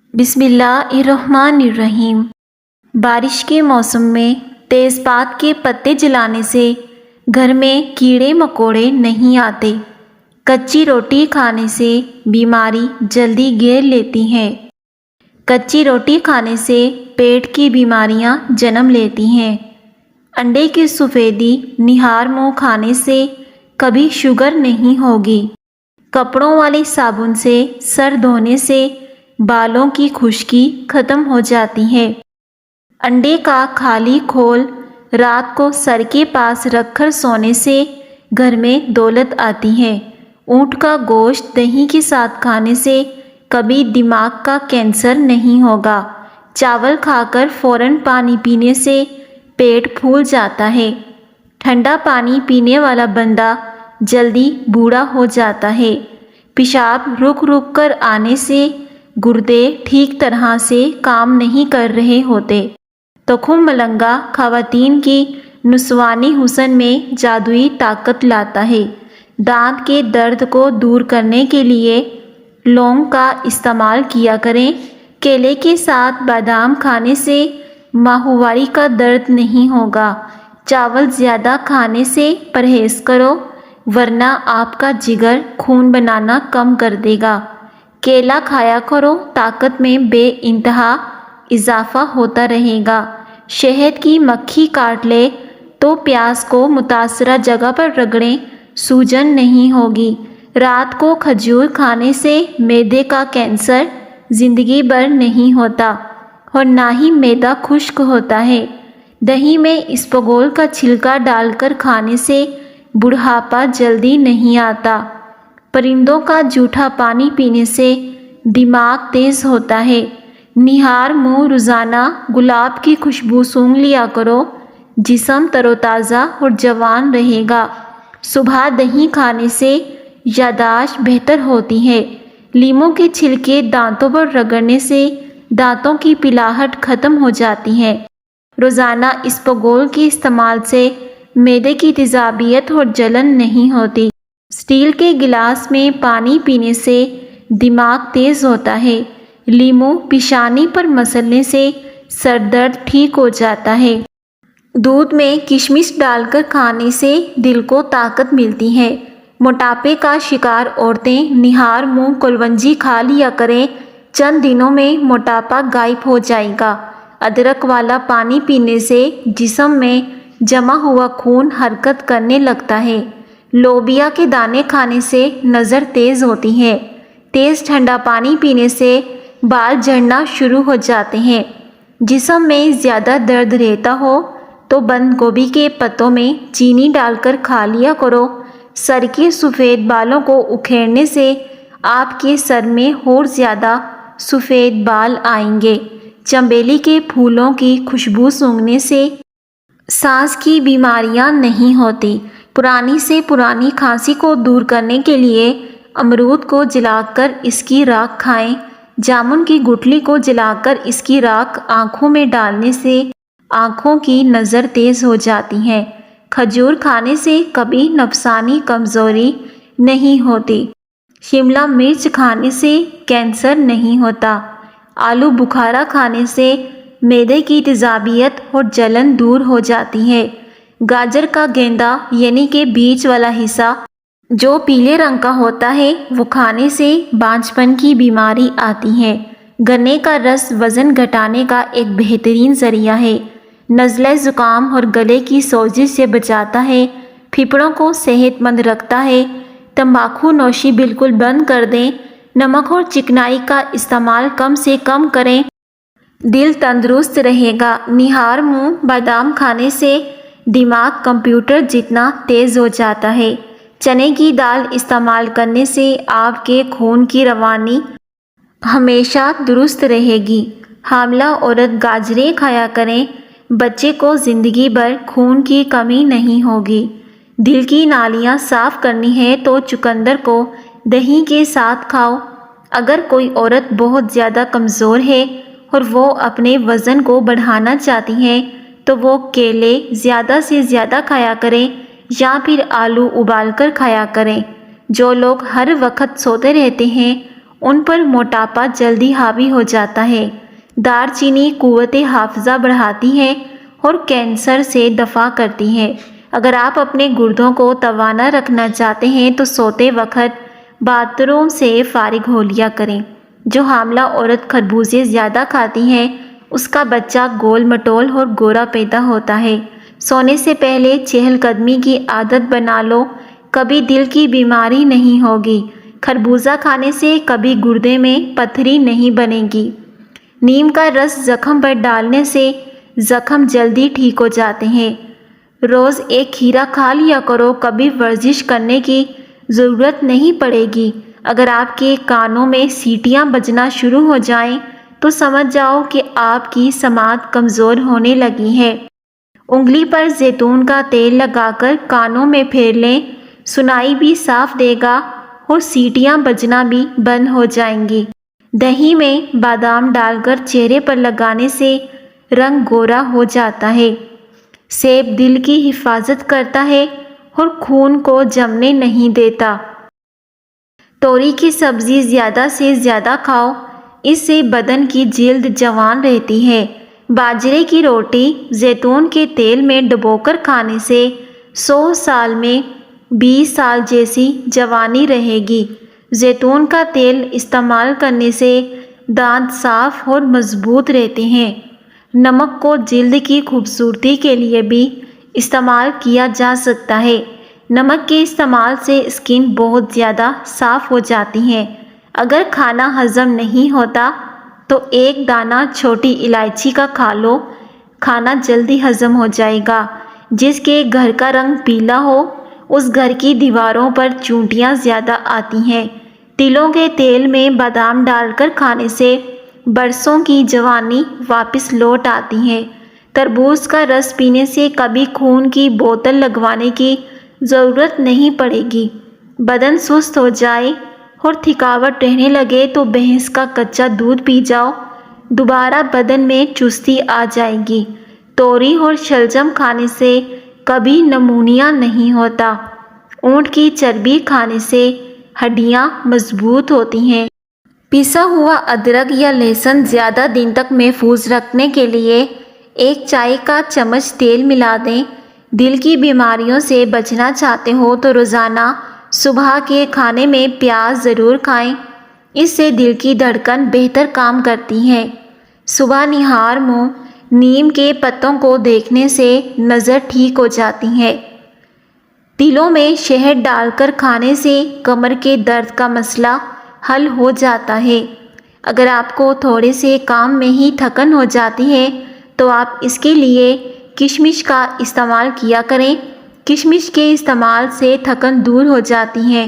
بسم اللہ الرحمن الرحیم۔ بارش کے موسم میں تیز پات کے پتے جلانے سے گھر میں کیڑے مکوڑے نہیں آتے۔ کچی روٹی کھانے سے بیماری جلدی گھیر لیتی ہیں۔ کچی روٹی کھانے سے پیٹ کی بیماریاں جنم لیتی ہیں۔ انڈے کی سفیدی نہار منہ کھانے سے کبھی شوگر نہیں ہوگی۔ کپڑوں والے صابن سے سر دھونے سے بالوں کی خشکی ختم ہو جاتی ہے۔ انڈے کا خالی کھول رات کو سر کے پاس رکھ کر سونے سے گھر میں دولت آتی ہے۔ اونٹ کا گوشت دہی کے ساتھ کھانے سے کبھی دماغ کا کینسر نہیں ہوگا۔ چاول کھا کر فوراً پانی پینے سے پیٹ پھول جاتا ہے۔ ٹھنڈا پانی پینے والا بندہ جلدی بوڑھا ہو جاتا ہے۔ پیشاب رک رک کر آنے سے گردے ٹھیک طرح سے کام نہیں کر رہے ہوتے۔ تخم ملنگا خواتین کی نسوانی حسن میں جادوئی طاقت لاتا ہے۔ دانت کے درد کو دور کرنے کے لیے لونگ کا استعمال کیا کریں۔ کیلے کے ساتھ بادام کھانے سے ماہواری کا درد نہیں ہوگا۔ چاول زیادہ کھانے سے پرہیز کرو ورنہ آپ کا جگر خون بنانا کم کر دے گا۔ کیلا کھایا کرو، طاقت میں بے انتہا اضافہ ہوتا رہے گا۔ شہد کی مکھی کاٹ لے تو پیاز کو متاثرہ جگہ پر رگڑیں، سوجن نہیں ہوگی۔ رات کو کھجور کھانے سے معدے کا کینسر زندگی بھر نہیں ہوتا اور نہ ہی معدہ خشک ہوتا ہے۔ دہی میں اسپغول کا چھلکا ڈال کر کھانے سے بڑھاپا جلدی نہیں آتا۔ پرندوں کا جھوٹا پانی پینے سے دماغ تیز ہوتا ہے۔ نہار منہ روزانہ گلاب کی خوشبو سونگھ لیا کرو، جسم تر و تازہ اور جوان رہے گا۔ صبح دہی کھانے سے یادداشت بہتر ہوتی ہے۔ لیموں کے چھلکے دانتوں پر رگڑنے سے دانتوں کی پلاہٹ ختم ہو جاتی ہے۔ روزانہ اسپغول کے استعمال سے معدے کی تیزابیت اور جلن نہیں ہوتی۔ اسٹیل کے گلاس میں پانی پینے سے دماغ تیز ہوتا ہے۔ لیموں پیشانی پر مسلنے سے سر درد ٹھیک ہو جاتا ہے۔ دودھ میں کشمش ڈال کر کھانے سے دل کو طاقت ملتی ہے۔ موٹاپے کا شکار عورتیں نہار منہ کلونجی کھا لیا کریں، چند دنوں میں موٹاپا غائب ہو جائے گا۔ ادرک والا پانی پینے سے جسم میں جمع ہوا خون حرکت کرنے لگتا ہے۔ لوبیا کے دانے کھانے سے نظر تیز ہوتی ہے۔ تیز ٹھنڈا پانی پینے سے بال جھڑنا شروع ہو جاتے ہیں۔ جسم میں زیادہ درد رہتا ہو تو بند گوبھی کے پتوں میں چینی ڈال کر کھا لیا کرو۔ سر کے سفید بالوں کو اکھیڑنے سے آپ کے سر میں اور زیادہ سفید بال آئیں گے۔ چنبیلی کے پھولوں کی خوشبو سونگھنے سے سانس کی بیماریاں نہیں ہوتی۔ پرانی سے پرانی کھانسی کو دور کرنے کے لیے امرود کو جلا کر اس کی راکھ کھائیں۔ جامن کی گٹھلی کو جلا کر اس کی راکھ آنکھوں میں ڈالنے سے آنکھوں کی نظر تیز ہو جاتی ہے۔ کھجور کھانے سے کبھی نفسانی کمزوری نہیں ہوتی۔ شملہ مرچ کھانے سے کینسر نہیں ہوتا۔ آلو بخارا کھانے سے معدے کی تیزابیت اور جلن دور ہو جاتی ہے۔ گاجر کا گیندا یعنی کہ بیج والا حصہ جو پیلے رنگ کا ہوتا ہے وہ کھانے سے بانجھپن کی بیماری آتی ہے۔ گنے کا رس وزن گھٹانے کا ایک بہترین ذریعہ ہے۔ نزلہ زکام اور گلے کی سوزش سے بچاتا ہے۔ پھیپھڑوں کو صحت مند رکھتا ہے۔ تمباکو نوشی بالکل بند کر دیں۔ نمک اور چکنائی کا استعمال کم سے کم کریں۔ دل تندرست رہے گا۔ نہار منہ بادام کھانے سے دماغ کمپیوٹر جتنا تیز ہو جاتا ہے۔ چنے کی دال استعمال کرنے سے آپ کے خون کی روانی ہمیشہ درست رہے گی۔ حاملہ عورت گاجریں کھایا کریں، بچے کو زندگی بھر خون کی کمی نہیں ہوگی۔ دل کی نالیاں صاف کرنی ہے تو چقندر کو دہی کے ساتھ کھاؤ۔ اگر کوئی عورت بہت زیادہ کمزور ہے اور وہ اپنے وزن کو بڑھانا چاہتی ہے تو وہ کیلے زیادہ سے زیادہ کھایا کریں یا پھر آلو ابال کر کھایا کریں۔ جو لوگ ہر وقت سوتے رہتے ہیں ان پر موٹاپا جلدی حاوی ہو جاتا ہے۔ دار چینی قوت حافظہ بڑھاتی ہے اور کینسر سے دفاع کرتی ہے۔ اگر آپ اپنے گردوں کو توانا رکھنا چاہتے ہیں تو سوتے وقت باتھ روم سے فارغ ہو لیا کریں۔ جو حاملہ عورت خربوزے زیادہ کھاتی ہے اس کا بچہ گول مٹول اور گورا پیدا ہوتا ہے۔ سونے سے پہلے چہل قدمی کی عادت بنا لو، کبھی دل کی بیماری نہیں ہوگی۔ خربوزہ کھانے سے کبھی گردے میں پتھری نہیں بنے گی۔ نیم کا رس زخم پر ڈالنے سے زخم جلدی ٹھیک ہو جاتے ہیں۔ روز ایک کھیرا کھا لیا کرو، کبھی ورزش کرنے کی ضرورت نہیں پڑے گی۔ اگر آپ کے کانوں میں سیٹیاں بجنا شروع ہو جائیں تو سمجھ جاؤ کہ آپ کی سماعت کمزور ہونے لگی ہے۔ انگلی پر زیتون کا تیل لگا کر کانوں میں پھیر لیں، سنائی بھی صاف دے گا اور سیٹیاں بجنا بھی بند ہو جائیں گی۔ دہی میں بادام ڈال کر چہرے پر لگانے سے رنگ گورا ہو جاتا ہے۔ سیب دل کی حفاظت کرتا ہے اور خون کو جمنے نہیں دیتا۔ توری کی سبزی زیادہ سے زیادہ کھاؤ، اس سے بدن کی جلد جوان رہتی ہے۔ باجرے کی روٹی زیتون کے تیل میں ڈبو کر کھانے سے 100 سال میں 20 سال جیسی جوانی رہے گی۔ زیتون کا تیل استعمال کرنے سے دانت صاف اور مضبوط رہتے ہیں۔ نمک کو جلد کی خوبصورتی کے لیے بھی استعمال کیا جا سکتا ہے۔ نمک کے استعمال سے اسکن بہت زیادہ صاف ہو جاتی ہے۔ اگر کھانا ہضم نہیں ہوتا تو ایک دانہ چھوٹی الائچی کا کھا لو، کھانا جلدی ہضم ہو جائے گا۔ جس کے گھر کا رنگ پیلا ہو اس گھر کی دیواروں پر چونٹیاں زیادہ آتی ہیں۔ تلوں کے تیل میں بادام ڈال کر کھانے سے برسوں کی جوانی واپس لوٹ آتی ہے۔ تربوز کا رس پینے سے کبھی خون کی بوتل لگوانے کی ضرورت نہیں پڑے گی۔ بدن سست ہو جائے اور تھکاوٹ رہنے لگے تو بھینس کا کچا دودھ پی جاؤ، دوبارہ بدن میں چستی آ جائے گی۔ توری اور شلجم کھانے سے کبھی نمونیا نہیں ہوتا۔ اونٹ کی چربی کھانے سے ہڈیاں مضبوط ہوتی ہیں۔ پسا ہوا ادرک یا لہسن زیادہ دن تک محفوظ رکھنے کے لیے 1 چائے کا چمچ تیل ملا دیں۔ دل کی بیماریوں سے بچنا چاہتے ہو تو روزانہ صبح کے کھانے میں پیاز ضرور کھائیں، اس سے دل کی دھڑکن بہتر کام کرتی ہے۔ صبح نہار منہ نیم کے پتوں کو دیکھنے سے نظر ٹھیک ہو جاتی ہے۔ تلوں میں شہد ڈال کر کھانے سے کمر کے درد کا مسئلہ حل ہو جاتا ہے۔ اگر آپ کو تھوڑے سے کام میں ہی تھکن ہو جاتی ہے تو آپ اس کے لیے کشمش کا استعمال کیا کریں۔ کشمش کے استعمال سے تھکن دور ہو جاتی ہے۔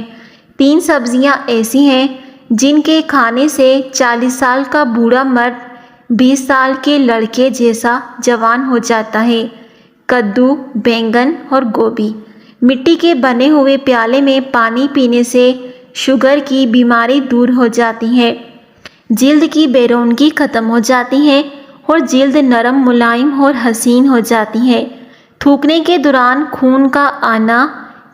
3 سبزیاں ایسی ہیں جن کے کھانے سے 40 سال کا بوڑھا مرد 20 سال کے لڑکے جیسا جوان ہو جاتا ہے: کدو، بینگن اور گوبھی۔ مٹی کے بنے ہوئے پیالے میں پانی پینے سے شوگر کی بیماری دور ہو جاتی ہے۔ جلد کی بے رونقی ختم ہو جاتی ہے اور جلد نرم، ملائم اور حسین ہو جاتی ہے۔ تھوکنے کے دوران خون کا آنا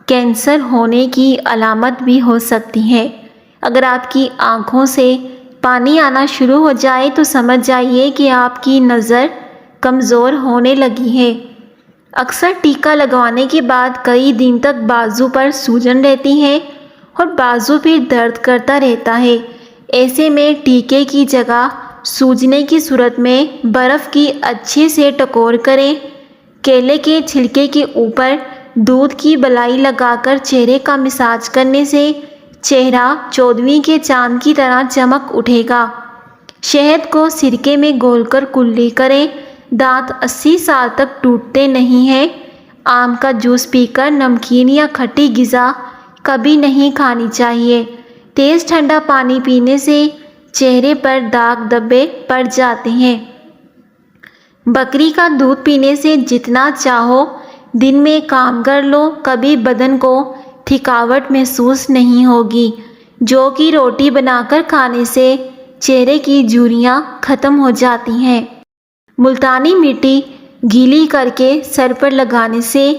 کینسر ہونے کی علامت بھی ہو سکتی ہے۔ اگر آپ کی آنکھوں سے پانی آنا شروع ہو جائے تو سمجھ جائیے کہ آپ کی نظر کمزور ہونے لگی ہے۔ اکثر ٹیکا لگوانے کے بعد کئی دن تک بازو پر سوجن رہتی ہے اور بازو پھر درد کرتا رہتا ہے۔ ایسے میں ٹیکے کی جگہ سوجنے کی صورت میں برف کی اچھے سے ٹکور کریں۔ کیلے کے چھلکے کے اوپر دودھ کی بلائی لگا کر چہرے کا مساج کرنے سے چہرہ 14ویں کے چاند کی طرح چمک اٹھے گا۔ شہد کو سرکے میں گھول کر کلی کریں۔ دانت 80 سال تک ٹوٹتے نہیں ہیں۔ آم کا جوس پی کر نمکین یا کھٹی غذا کبھی نہیں کھانی چاہیے۔ تیز ٹھنڈا پانی پینے سے چہرے پر داغ دھبے پڑ جاتے ہیں۔ بکری کا دودھ پینے سے جتنا چاہو دن میں کام کر لو، کبھی بدن کو تھکاوٹ محسوس نہیں ہوگی۔ جو کی روٹی بنا کر کھانے سے چہرے کی جھریاں ختم ہو جاتی ہیں۔ ملتانی مٹی گیلی کر کے سر پر لگانے سے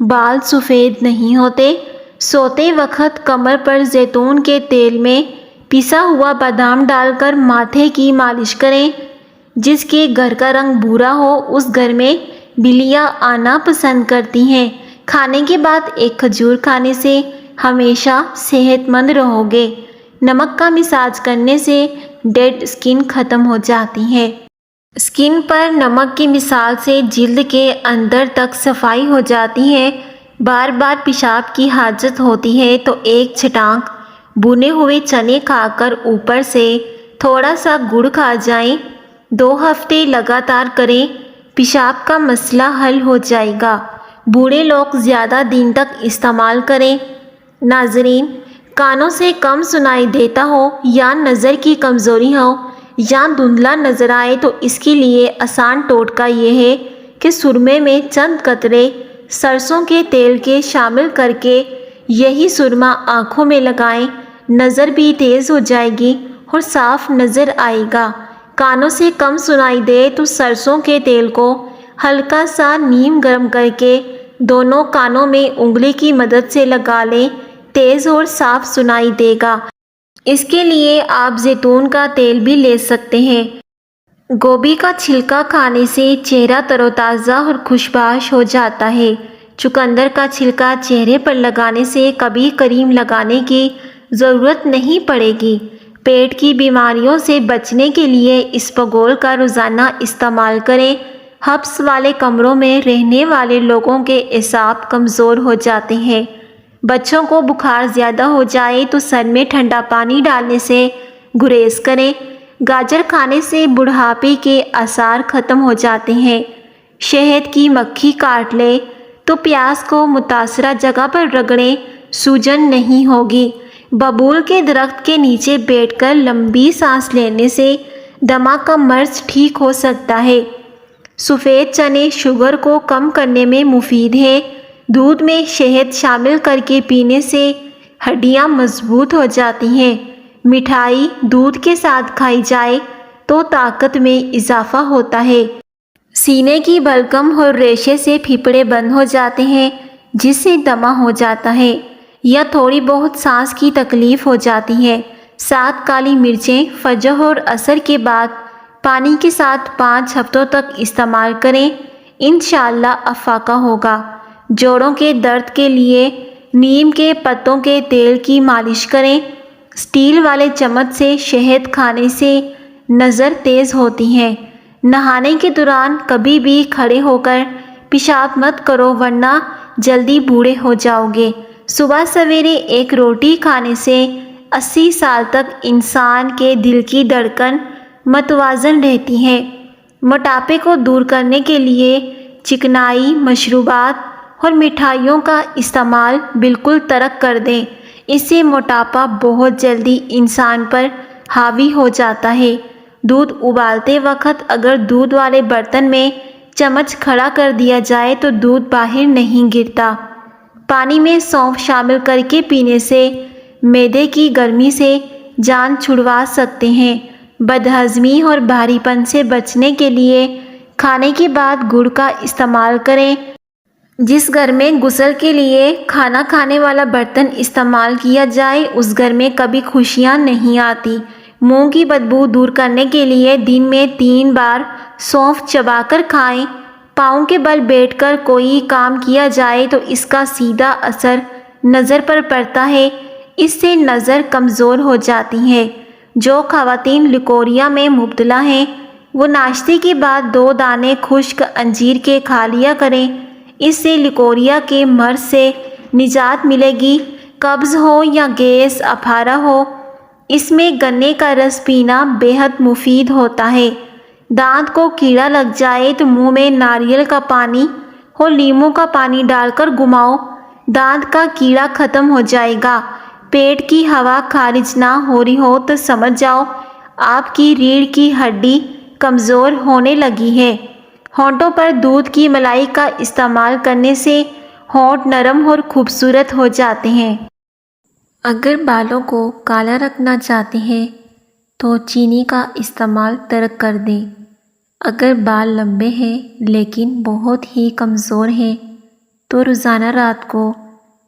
بال سفید نہیں ہوتے۔ سوتے وقت کمر پر زیتون کے تیل میں پسا ہوا بادام ڈال کر ماتھے کی مالش کریں۔ جس کے گھر کا رنگ بھورا ہو اس گھر میں بلیاں آنا پسند کرتی ہیں۔ کھانے کے بعد ایک کھجور کھانے سے ہمیشہ صحت مند رہو گے۔ نمک کا مساج کرنے سے ڈیڈ اسکن ختم ہو جاتی ہے۔ اسکن پر نمک کی مسال سے جلد کے اندر تک صفائی ہو جاتی ہے۔ بار بار پیشاب کی حاجت ہوتی ہے تو ایک چھٹانک بھنے ہوئے چنے کھا کر اوپر سے تھوڑا سا گڑ کھا جائیں۔ 2 ہفتے لگاتار کریں، پیشاب کا مسئلہ حل ہو جائے گا۔ بوڑھے لوگ زیادہ دن تک استعمال کریں۔ ناظرین، کانوں سے کم سنائی دیتا ہو یا نظر کی کمزوری ہو یا دھندلا نظر آئے تو اس کے لیے آسان ٹوٹکا یہ ہے کہ سرمے میں چند قطرے سرسوں کے تیل کے شامل کر کے یہی سرما آنکھوں میں لگائیں۔ نظر بھی تیز ہو جائے گی اور صاف نظر آئے گا۔ کانوں سے کم سنائی دے تو سرسوں کے تیل کو ہلکا سا نیم گرم کر کے دونوں کانوں میں انگلی کی مدد سے لگا لیں، تیز اور صاف سنائی دے گا۔ اس کے لیے آپ زیتون کا تیل بھی لے سکتے ہیں۔ گوبھی کا چھلکا کھانے سے چہرہ تر و تازہ اور خوشباش ہو جاتا ہے۔ چقندر کا چھلکا چہرے پر لگانے سے کبھی کریم لگانے کی ضرورت نہیں پڑے گی۔ پیٹ کی بیماریوں سے بچنے کے لیے اسپغول کا روزانہ استعمال کریں۔ حبس والے کمروں میں رہنے والے لوگوں کے اعصاب کمزور ہو جاتے ہیں۔ بچوں کو بخار زیادہ ہو جائے تو سر میں ٹھنڈا پانی ڈالنے سے گریز کریں۔ گاجر کھانے سے بڑھاپے کے آثار ختم ہو جاتے ہیں۔ شہد کی مکھی کاٹ لے تو پیاز کو متاثرہ جگہ پر رگڑیں، سوجن نہیں ہوگی۔ ببول کے درخت کے نیچے بیٹھ کر لمبی سانس لینے سے دمہ کا مرض ٹھیک ہو سکتا ہے۔ سفید چنے شوگر کو کم کرنے میں مفید ہیں۔ دودھ میں شہد شامل کر کے پینے سے ہڈیاں مضبوط ہو جاتی ہیں۔ مٹھائی دودھ کے ساتھ کھائی جائے تو طاقت میں اضافہ ہوتا ہے۔ سینے کی بلغم اور ریشے سے پھیپھڑے بند ہو جاتے ہیں جس سے دمہ ہو جاتا ہے یا تھوڑی بہت سانس کی تکلیف ہو جاتی ہے۔ 7 کالی مرچیں فجر اور عصر کے بعد پانی کے ساتھ 5 ہفتوں تک استعمال کریں، انشاءاللہ افاقہ ہوگا۔ جوڑوں کے درد کے لیے نیم کے پتوں کے تیل کی مالش کریں۔ اسٹیل والے چمچ سے شہد کھانے سے نظر تیز ہوتی ہے۔ نہانے کے دوران کبھی بھی کھڑے ہو کر پیشاب مت کرو ورنہ جلدی بوڑھے ہو جاؤ گے۔ صبح سویرے ایک روٹی کھانے سے 80 سال تک انسان کے دل کی دھڑکن متوازن رہتی ہے۔ موٹاپے کو دور کرنے کے لیے چکنائی، مشروبات اور مٹھائیوں کا استعمال بالکل ترک کر دیں۔ اس سے موٹاپا بہت جلدی انسان پر حاوی ہو جاتا ہے۔ دودھ ابالتے وقت اگر دودھ والے برتن میں چمچ کھڑا کر دیا جائے تو دودھ باہر نہیں گرتا۔ پانی میں سونف شامل کر کے پینے سے معدے کی گرمی سے جان چھڑوا سکتے ہیں۔ بدہضمی اور بھاری پن سے بچنے کے لیے کھانے کے بعد گڑ کا استعمال کریں۔ جس گھر میں غسل کے لیے کھانا کھانے والا برتن استعمال کیا جائے اس گھر میں کبھی خوشیاں نہیں آتی۔ منہ کی بدبو دور کرنے کے لیے دن میں 3 بار سونف چبا کر کھائیں۔ پاؤں کے بل بیٹھ کر کوئی کام کیا جائے تو اس کا سیدھا اثر نظر پر پڑتا ہے، اس سے نظر کمزور ہو جاتی ہے۔ جو خواتین لیکوریا میں مبتلا ہیں وہ ناشتے کے بعد 2 دانے خشک انجیر کے کھا لیا کریں، اس سے لیکوریا کے مرض سے نجات ملے گی۔ قبض ہو یا گیس اپھارا ہو اس میں گنے کا رس پینا بے حد مفید ہوتا ہے۔ دانت کو کیڑا لگ جائے تو منہ میں ناریل کا پانی اور لیموں کا پانی ڈال کر گھماؤ، دانت کا کیڑا ختم ہو جائے گا۔ پیٹ کی ہوا خارج نہ ہو رہی ہو تو سمجھ جاؤ آپ کی ریڑھ کی ہڈی کمزور ہونے لگی ہے۔ ہونٹوں پر دودھ کی ملائی کا استعمال کرنے سے ہونٹ نرم اور خوبصورت ہو جاتے ہیں۔ اگر بالوں کو کالا رکھنا چاہتے ہیں تو چینی کا استعمال ترک کر دیں۔ اگر بال لمبے ہیں لیکن بہت ہی کمزور ہیں تو روزانہ رات کو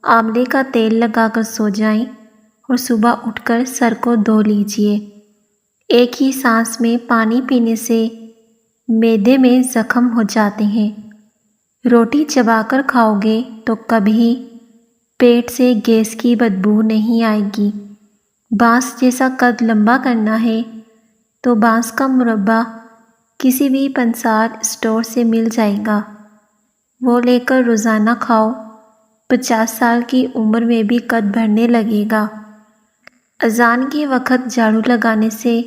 آملے کا تیل لگا کر سو جائیں اور صبح اٹھ کر سر کو دھو لیجیے۔ ایک ہی سانس میں پانی پینے سے معدے میں زخم ہو جاتے ہیں۔ روٹی چبا کر کھاؤ گے تو کبھی پیٹ سے گیس کی بدبو نہیں آئے گی۔ بانس جیسا قد لمبا کرنا ہے تو بانس کا مربع کسی بھی پنسار اسٹور سے مل جائے گا، وہ لے کر روزانہ کھاؤ۔ 50 سال کی عمر میں بھی قد بڑھنے لگے گا۔ اذان کے وقت جھاڑو لگانے سے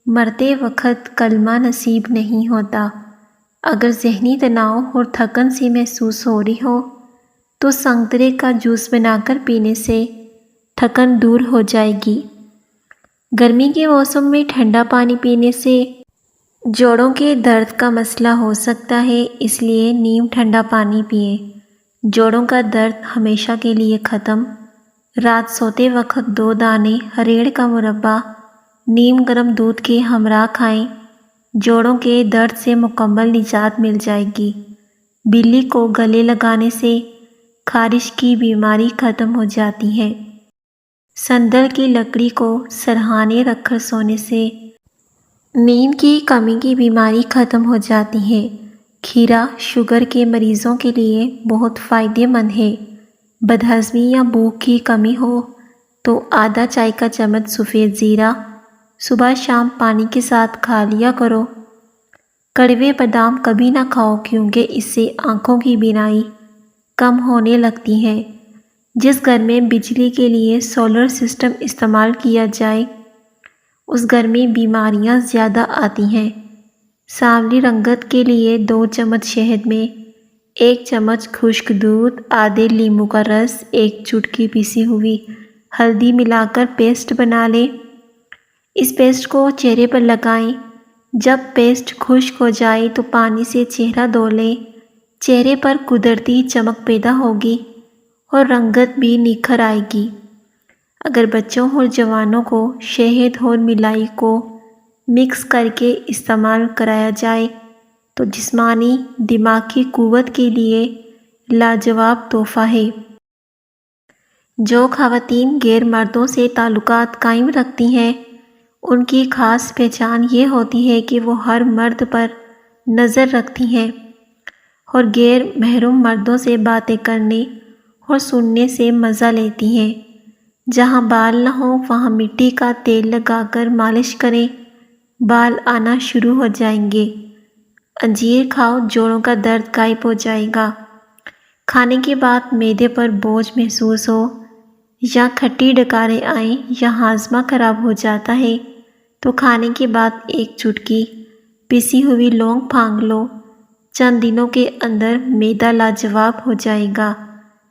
مرتے وقت کلمہ نصیب نہیں ہوتا۔ اگر ذہنی تناؤ اور تھکن سی محسوس ہو رہی ہو تو سنترے کا جوس بنا کر پینے سے تھکن دور ہو جائے گی۔ گرمی کے موسم میں ٹھنڈا پانی پینے سے جوڑوں کے درد کا مسئلہ ہو سکتا ہے، اس لیے نیم ٹھنڈا پانی پئیں۔ جوڑوں کا درد ہمیشہ کے لیے ختم۔ رات سوتے وقت 2 دانے ہریڑ کا مربع نیم گرم دودھ کے ہمراہ کھائیں، جوڑوں کے درد سے مکمل نجات مل جائے گی۔ بلی کو گلے لگانے سے خارش کی بیماری ختم ہو جاتی ہے۔ سندل کی لکڑی کو سرہانے رکھ کر سونے سے نیند کی کمی کی بیماری ختم ہو جاتی ہے۔ کھیرا شوگر کے مریضوں کے لیے بہت فائدہ مند ہے۔ بدہضمی یا بھوک کی کمی ہو تو آدھا چائے کا چمچ سفید زیرہ صبح شام پانی کے ساتھ کھا لیا کرو۔ کڑوے بادام کبھی نہ کھاؤ کیونکہ اس سے آنکھوں کی بینائی کم ہونے لگتی ہے۔ جس گھر میں بجلی کے لیے سولر سسٹم استعمال کیا جائے اس گھر میں بیماریاں زیادہ آتی ہیں۔ سانولی رنگت کے لیے 2 چمچ شہد میں 1 چمچ خشک دودھ، آدھے لیموں کا رس، 1 چٹکی پیسی ہوئی ہلدی ملا کر پیسٹ بنا لیں۔ اس پیسٹ کو چہرے پر لگائیں۔ جب پیسٹ خشک ہو جائے تو پانی سے چہرہ دھو لیں۔ چہرے پر قدرتی چمک پیدا ہوگی اور رنگت بھی نکھر آئے گی۔ اگر بچوں اور جوانوں کو شہد اور ملائی کو مکس کر کے استعمال کرایا جائے تو جسمانی دماغی قوت کے لیے لاجواب تحفہ ہے۔ جو خواتین غیر مردوں سے تعلقات قائم رکھتی ہیں ان کی خاص پہچان یہ ہوتی ہے کہ وہ ہر مرد پر نظر رکھتی ہیں اور غیر محرم مردوں سے باتیں کرنے اور سننے سے مزہ لیتی ہیں۔ جہاں بال نہ ہوں وہاں مٹی کا تیل لگا کر مالش کریں، بال آنا شروع ہو جائیں گے۔ انجیر کھاؤ، جوڑوں کا درد غائب ہو جائے گا۔ کھانے کے بعد معدے پر بوجھ محسوس ہو یا کھٹی ڈکاریں آئیں یا ہاضمہ خراب ہو جاتا ہے تو کھانے کے بعد 1 چٹکی پیسی ہوئی لونگ پھونک لو۔ چند دنوں کے اندر معدہ لاجواب ہو جائے گا۔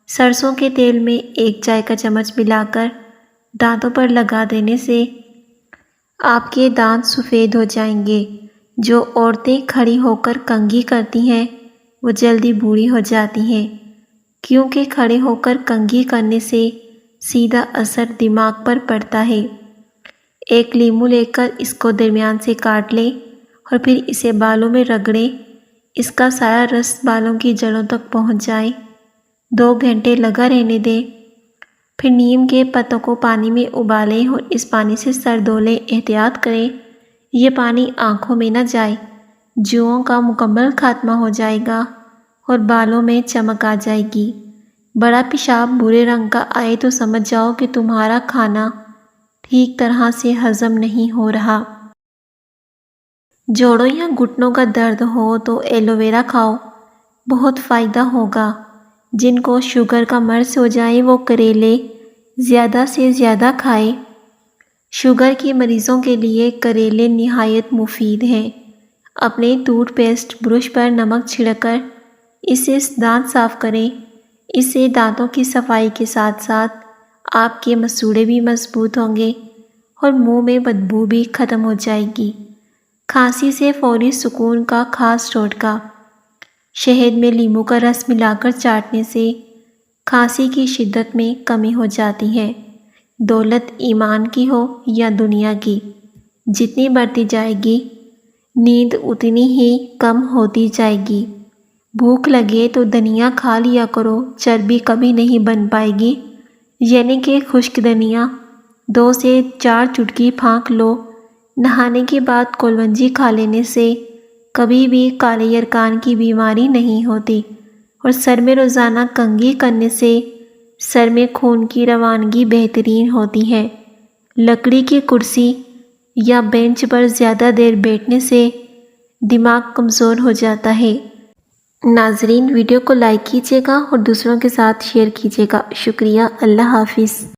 سرسوں کے تیل میں 1 چائے کا چمچ ملا کر دانتوں پر لگا دینے سے آپ کے دانت سفید ہو جائیں گے۔ جو عورتیں کھڑی ہو کر کنگھی کرتی ہیں وہ جلدی بوڑھی ہو جاتی ہیں کیونکہ کھڑے ہو کر کنگھی کرنے سے سیدھا اثر دماغ پر پڑتا ہے۔ 1 لیموں لے کر اس کو درمیان سے کاٹ لیں اور پھر اسے بالوں میں رگڑیں۔ اس کا سارا رس بالوں کی جڑوں تک پہنچ جائے۔ 2 گھنٹے لگا رہنے دیں۔ پھر نیم کے پتوں کو پانی میں ابالیں اور اس پانی سے سر دھو لیں۔ احتیاط کریں یہ پانی آنکھوں میں نہ جائے۔ جوؤں کا مکمل خاتمہ ہو جائے گا اور بالوں میں چمک آ جائے گی۔ بڑا پیشاب برے رنگ کا آئے تو سمجھ جاؤ کہ تمہارا کھانا ٹھیک طرح سے ہضم نہیں ہو رہا۔ جوڑوں یا گھٹنوں کا درد ہو تو ایلو ویرا کھاؤ، بہت فائدہ ہوگا۔ جن کو شوگر کا مرض ہو جائے وہ کریلے زیادہ سے زیادہ کھائیں۔ شوگر کے مریضوں کے لیے کریلے نہایت مفید ہیں۔ اپنے ٹوتھ پیسٹ برش پر نمک چھڑک کر اسے دانت صاف کریں۔ اس سے دانتوں کی صفائی کے ساتھ ساتھ آپ کے مسوڑھے بھی مضبوط ہوں گے اور منہ میں بدبو بھی ختم ہو جائے گی۔ کھانسی سے فوری سکون کا خاص ٹوٹکا۔ شہد میں لیموں کا رس ملا کر چاٹنے سے کھانسی کی شدت میں کمی ہو جاتی ہے۔ دولت ایمان کی ہو یا دنیا کی، جتنی بڑھتی جائے گی نیند اتنی ہی کم ہوتی جائے گی۔ بھوک لگے تو دھنیا کھا لیا کرو، چربی کبھی نہیں بن پائے گی، یعنی کہ خشک دھنیا 2 سے 4 چٹکی پھانک لو۔ نہانے کے بعد کلونجی کھا لینے سے کبھی بھی کالے یرکان کی بیماری نہیں ہوتی، اور سر میں روزانہ کنگھی کرنے سے سر میں خون کی روانگی بہترین ہوتی ہے۔ لکڑی کی کرسی یا بینچ پر زیادہ دیر بیٹھنے سے دماغ کمزور ہو جاتا ہے۔ ناظرین، ویڈیو کو لائک کیجیے گا اور دوسروں کے ساتھ شیئر کیجیے گا۔ شکریہ۔ اللہ حافظ۔